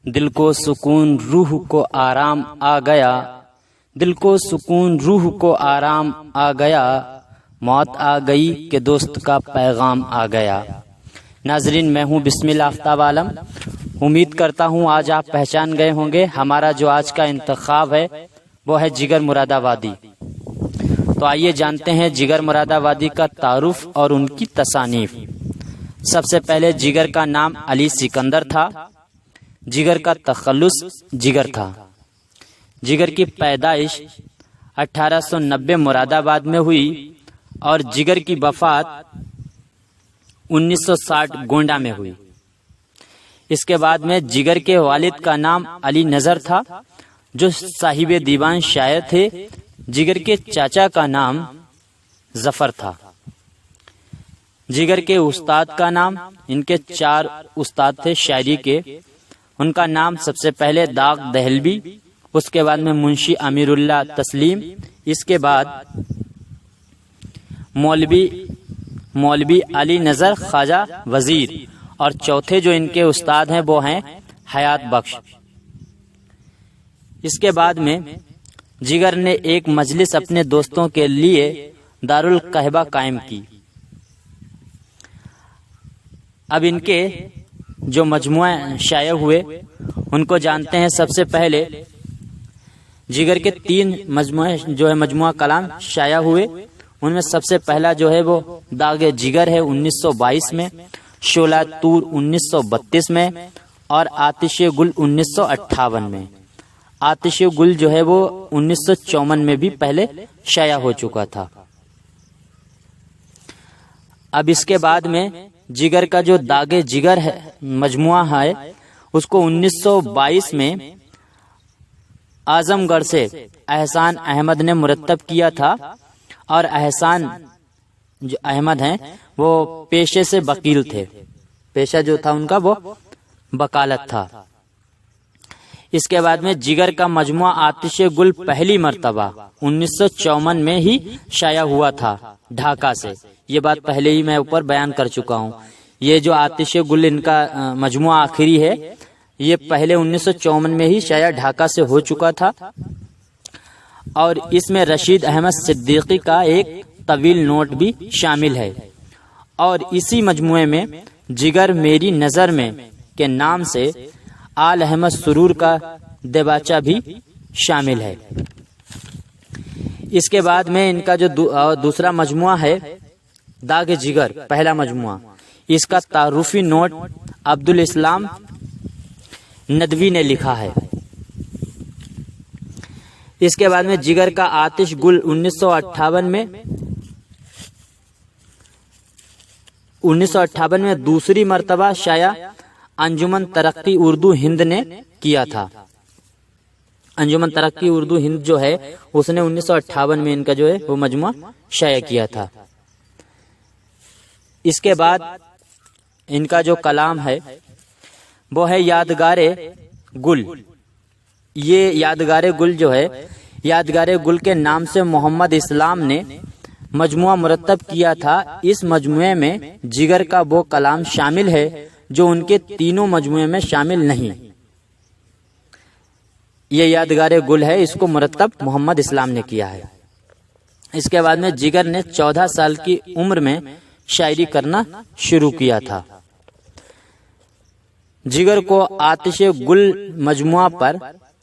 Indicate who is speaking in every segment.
Speaker 1: دل کو سکون روح کو آرام آ گیا، دل کو سکون روح کو آرام آ گیا، موت آ گئی کہ دوست کا پیغام آ گیا۔ ناظرین، میں ہوں بسم اللہ آفتاب عالم۔ امید کرتا ہوں آج آپ پہچان گئے ہوں گے۔ ہمارا جو آج کا انتخاب ہے وہ ہے جگر مراد آبادی۔ تو آئیے جانتے ہیں جگر مراد آبادی کا تعارف اور ان کی تصانیف۔ سب سے پہلے جگر کا نام علی سکندر تھا۔ جگر کا تخلص جگر تھا۔ جگر کی پیدائش 1890 مراد آباد میں ہوئی اور جگر کی وفات 1960 گونڈا میں ہوئی۔ اس کے بعد میں جگر کے والد کا نام علی نظر تھا جو صاحب دیوان شاعر تھے۔ جگر کے چاچا کا نام ظفر تھا۔ جگر کے استاد کا نام، ان کے 4 استاد تھے شاعری کے، ان کا نام سب سے پہلے داغ دہلوی، اس کے بعد میں منشی امیر اللہ تسلیم، اس کے بعد مولوی علی نظر خواجہ وزیر، اور چوتھے جو ان کے استاد ہیں وہ ہیں حیات بخش۔ اس کے بعد میں جگر نے ایک مجلس اپنے دوستوں کے لیے دارالقہبہ قائم کی۔ اب ان کے جو مجموعہ شائع ہوئے ان کو جانتے ہیں۔ سب سے پہلے جگر کے 3 مجموعہ کلام شائع ہوئے۔ ان میں سب سے پہلا جو ہے وہ داغ جگر ہے 1922 میں، شعلہ طور 1932 میں، اور آتش گل 1958 میں۔ آتش گل جو ہے وہ 1954 میں بھی پہلے شائع ہو چکا تھا۔ اب اس کے بعد میں جگر کا جو داغ جگر ہے مجموعہ ہے اس کو 1922 میں اعظم گڑھ سے احسان احمد نے مرتب کیا تھا، اور احسان جو احمد ہیں وہ پیشے سے وکیل تھے۔ پیشہ جو تھا ان کا وہ وکالت تھا۔ اس کے بعد میں جگر کا مجموعہ آتش گل پہلی مرتبہ 1954 میں ہی شائع ہوا تھا ڈھاکہ سے۔ یہ بات پہلے ہی میں اوپر بیان کر چکا ہوں۔ یہ جو آتش گل ان کا مجموعہ آخری ہے یہ پہلے 1954 میں ہی شائع ڈھاکہ سے ہو چکا تھا، اور اس میں رشید احمد صدیقی کا ایک طویل نوٹ بھی شامل ہے۔ اور اسی مجموعے میں جگر میری نظر میں کے نام سے آل احمد سرور کا دیباچہ بھی شامل ہے۔ اس کے بعد میں ان کا جو دوسرا مجموعہ ہے داغ جگر پہلا مجموعہ، اس کا تعارفی نوٹ عبدالاسلام ندوی نے لکھا ہے۔ اس کے بعد میں جگر کا آتش گل 1958 میں دوسری مرتبہ شائع انجمن ترقی اردو ہند نے کیا تھا۔ انجمن ترقی اردو ہند جو ہے اس نے 1958 میں ان کا جو ہے وہ مجموعہ شائع کیا تھا۔ اس کے بعد ان کا جو کلام ہے وہ ہے یادگار گل۔ یہ یادگار گل جو ہے، یادگار گل کے نام سے محمد اسلام نے مجموعہ مرتب کیا تھا۔ اس مجموعے میں جگر کا وہ کلام شامل ہے جو ان کے تینوں مجموعے میں شامل نہیں۔ یہ یادگار گل ہے، اس کو مرتب محمد اسلام نے کیا ہے۔ اس کے بعد میں جگر نے 14 سال کی عمر میں شاعری کرنا شروع کیا تھا۔ جگر کو آتش گل مجموعہ پر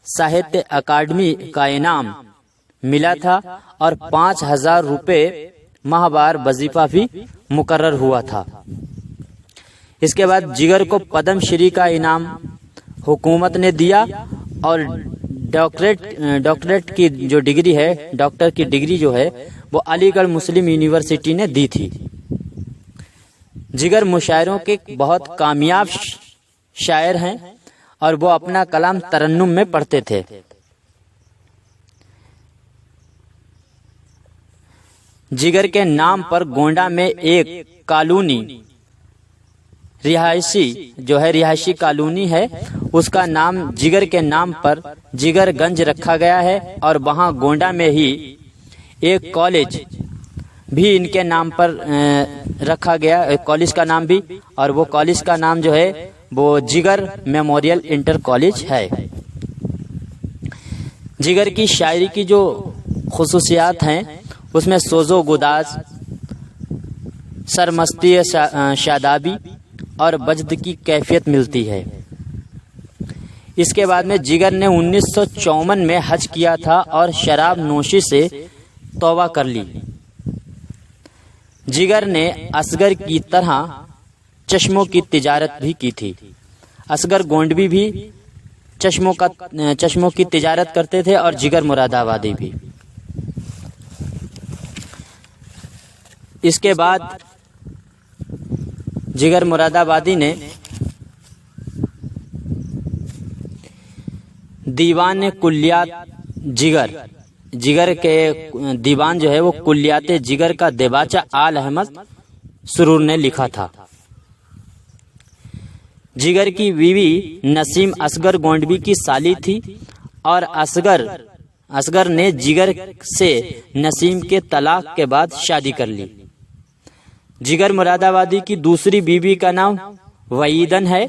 Speaker 1: ساہتیہ اکیڈمی کا انعام ملا تھا اور 5000 روپے ماہوار وظیفہ بھی مقرر ہوا تھا۔ اس کے بعد جگر کو پدم شری کا انعام حکومت نے دیا، اور ڈاکٹریٹ کی جو ڈگری ہے، ڈاکٹر کی ڈگری جو ہے وہ علی گڑھ مسلم یونیورسٹی نے دی تھی۔ جگر مشاعروں کے بہت کامیاب شاعر ہیں اور وہ اپنا کلام ترنم میں پڑھتے تھے۔ جگر کے نام پر گونڈا میں ایک کالونی رہائشی کالونی ہے، اس کا نام جگر کے نام پر جگر گنج رکھا گیا ہے، اور وہاں گونڈا میں ہی ایک کالج بھی ان کے نام پر رکھا گیا، کالج کا نام بھی، اور وہ کالج کا نام جو ہے وہ جگر میموریل انٹر کالج ہے۔ جگر کی شاعری کی جو خصوصیات ہیں اس میں سوز و گداز، سرمستی شادابی اور بجد کی کیفیت ملتی ہے۔ اس کے بعد میں جگر نے 1954 میں حج کیا تھا اور شراب نوشی سے توبہ کر لی۔ جگر نے اصغر کی طرح چشموں کی تجارت بھی کی تھی۔ اصغر گونڈوی بھی چشموں کی تجارت کرتے تھے اور جگر مراد آبادی بھی۔ اس کے بعد جگر مراد آبادی نے دیوان کلیات جگر کے دیوان جو ہے وہ کلیات جگر کا دیباچہ آل احمد سرور نے لکھا تھا۔ جگر کی بیوی نسیم اصغر گونڈوی کی سالی تھی اور اصغر نے جگر سے نسیم کے طلاق کے بعد شادی کر لی۔ جگر مراد آبادی کی دوسری بیوی کا نام وحیدن ہے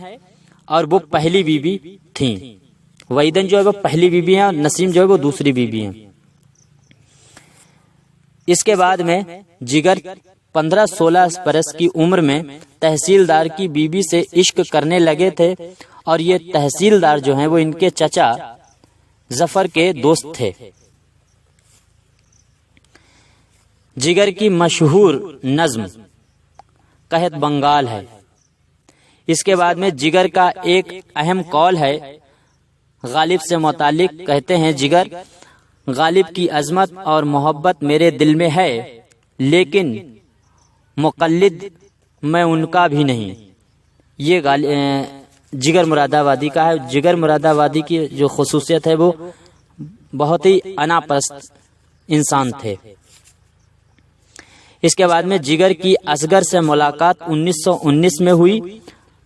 Speaker 1: اور وہ پہلی بیوی تھیں۔ وحیدن جو ہے وہ پہلی بیوی ہیں اور نسیم جو ہے وہ دوسری بیوی ہیں۔ اس کے بعد میں جگر 15-16 برس کی عمر میں تحصیلدار کی بیوی سے عشق کرنے لگے تھے اور یہ تحصیلدار جو ہیں وہ ان کے چچا ظفر کے دوست تھے۔ جگر کی مشہور نظم قحط بنگال ہے۔ اس کے بعد میں جگر کا ایک اہم قول ہے غالب سے متعلق، کہتے ہیں جگر غالب کی عظمت اور محبت میرے دل میں ہے لیکن مقلد میں ان کا بھی نہیں۔ یہ جگر مراد آبادی کا ہے۔ جگر مراد آبادی کی جو خصوصیت ہے وہ بہت ہی انا پرست انسان تھے۔ اس کے بعد میں جگر کی اصغر سے ملاقات 1919 میں ہوئی۔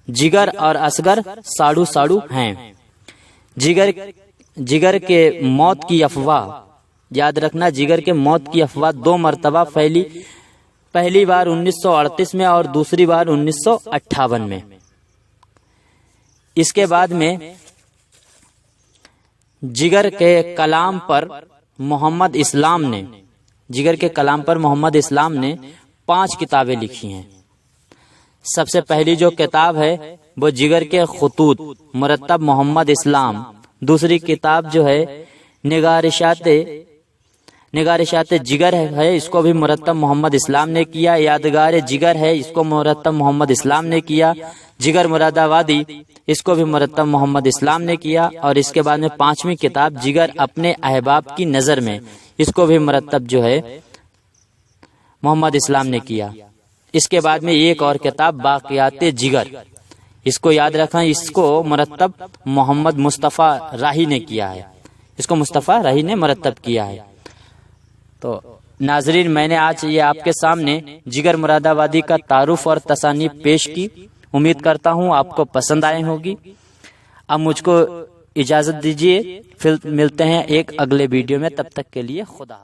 Speaker 1: جگر اور اصغر ساڑو ساڑو ہیں۔ جگر کے موت کی افواہ، یاد رکھنا جگر کے موت کی افواہ 2 مرتبہ پھیلی، پہلی بار 1938 میں اور دوسری بار 1958 میں۔ اس کے بعد میں جگر کے کلام پر محمد اسلام نے 5 کتابیں لکھی ہیں۔ سب سے پہلی جو کتاب ہے وہ جگر کے خطوط مرتب محمد اسلام، دوسری کتاب جو ہے نگارشات جگر ہے، اس کو بھی مرتب محمد اسلام نے کیا۔ یادگار جگر ہے، اس کو مرتب محمد اسلام نے کیا۔ جگر مراد آبادی، اس کو بھی مرتب محمد اسلام نے کیا۔ اور اس کے بعد میں 5ویں کتاب جگر اپنے احباب کی نظر میں، اس کو بھی مرتب جو ہے محمد اسلام نے کیا۔ اس کے بعد میں ایک اور کتاب باقیات جگر، اس کو یاد رکھیں، اس کو مرتب محمد مصطفیٰ راہی نے کیا ہے، اس کو مصطفیٰ راہی نے مرتب کیا ہے۔ تو ناظرین، میں نے آج یہ آپ کے سامنے جگر مراد آبادی کا تعارف اور تصانیف پیش کی۔ امید کرتا ہوں آپ کو پسند آئے ہوگی۔ اب مجھ کو اجازت دیجیے، پھر ملتے ہیں ایک اگلے ویڈیو میں، تب تک کے لیے خدا۔